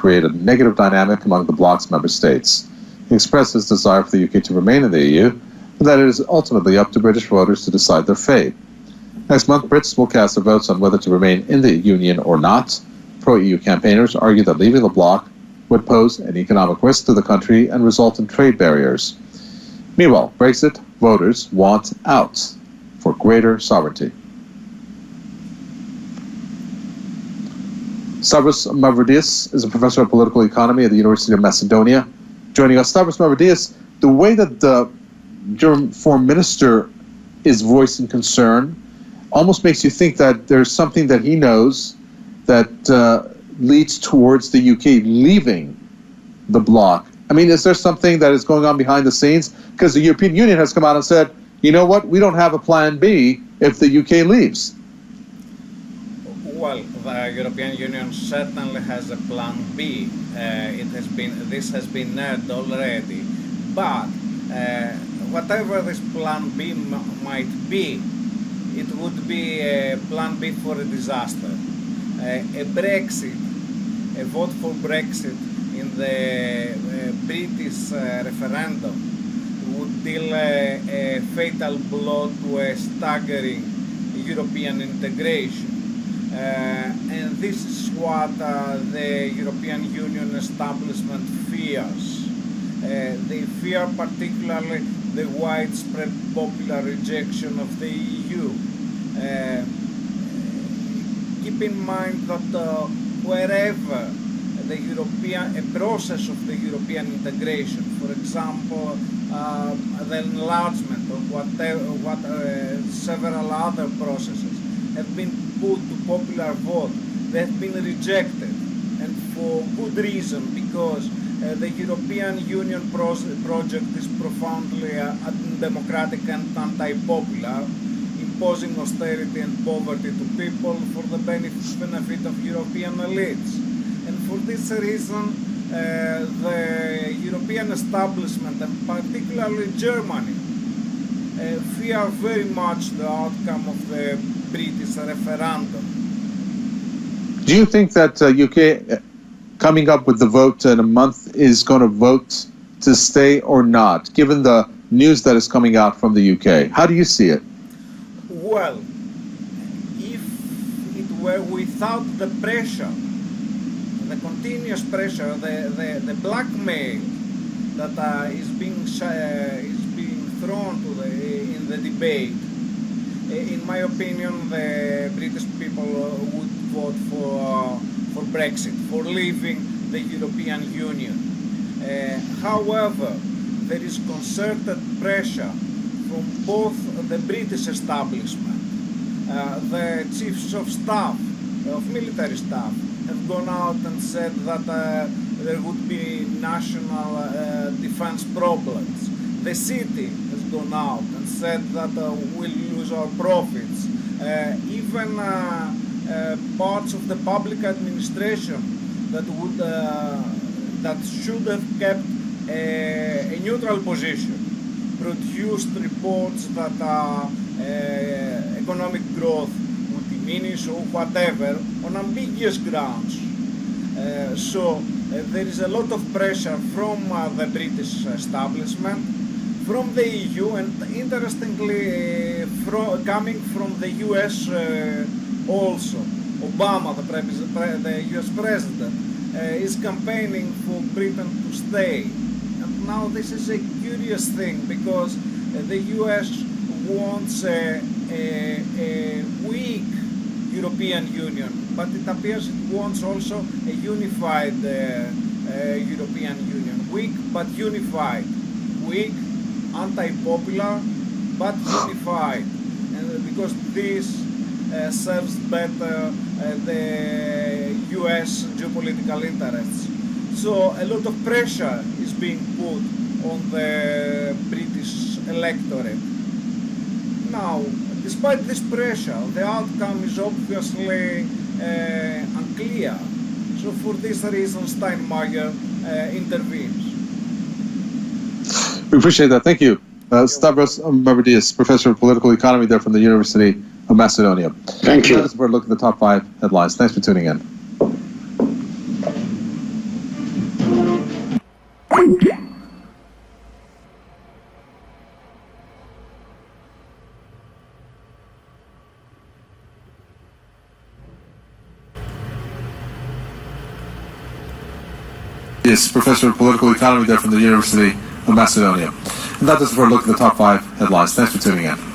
create a negative dynamic among the bloc's member states. He expressed his desire for the UK to remain in the EU, and that it is ultimately up to British voters to decide their fate. Next month, Brits will cast their votes on whether to remain in the Union or not. Pro-EU campaigners argue that leaving the bloc would pose an economic risk to the country and result in trade barriers. Meanwhile, Brexit voters want out for greater sovereignty. Stavros Mavroidis is a professor of political economy at the University of Macedonia. Joining us, Stavros Mavroidis, the way that the German foreign minister is voicing concern almost makes you think that there's something that he knows that leads towards the UK leaving the bloc. I mean, is there something that is going on behind the scenes? Because the European Union has come out and said, you know what, we don't have a plan B if the UK leaves. Well, the European Union certainly has a plan B. This has been aired already. But whatever this plan B might be, it would be a plan B for a disaster. A Brexit, a vote for Brexit in the British referendum would deal a fatal blow to a staggering European integration. And this is what the European Union establishment fears. They fear particularly the widespread popular rejection of the EU. Keep in mind that wherever a process of the European integration, for example, the enlargement or several other processes have been put to popular vote, they have been rejected, and for good reason, because the European Union project is profoundly undemocratic and anti-popular, imposing austerity and poverty to people for the benefit of European elites. And for this reason, the European establishment, and particularly Germany, fear very much the outcome of the British referendum. Do you think that UK coming up with the vote in a month is going to vote to stay or not, given the news that is coming out from the UK? How do you see it? Well, if it were without the pressure, the continuous pressure, the blackmail that is being thrown in the debate, in my opinion, the British people would vote for Brexit, for leaving the European Union. However, there is concerted pressure from both the British establishment, the chiefs of staff, of military staff, have gone out and said that there would be national defense problems. The city has gone out and said that we'll lose our profits. Even parts of the public administration that should have kept a neutral position produced reports that economic growth would diminish or whatever on ambiguous grounds. So there is a lot of pressure from the British establishment, from the EU, and interestingly coming from the US also. Obama, the US president, is campaigning for Britain to stay. And now this is a curious thing, because the US wants a weak European Union, but it appears it wants also a unified European Union. Weak but unified. Weak, anti-popular, but unified. And because this serves better the US geopolitical interests. So a lot of pressure is being put on the British electorate. Now, despite this pressure, the outcome is obviously unclear. So for this reason, Steinmeier intervenes. We appreciate that. Thank you. Stavros Mavroidis, professor of political economy there from the University of Macedonia. Thank you. That is where we look at the top 5 headlines. Thanks for tuning in. Mavridis, Professor of Political Economy there from the University of Macedonia. And that does it for a look at the top 5 headlines. Thanks for tuning in.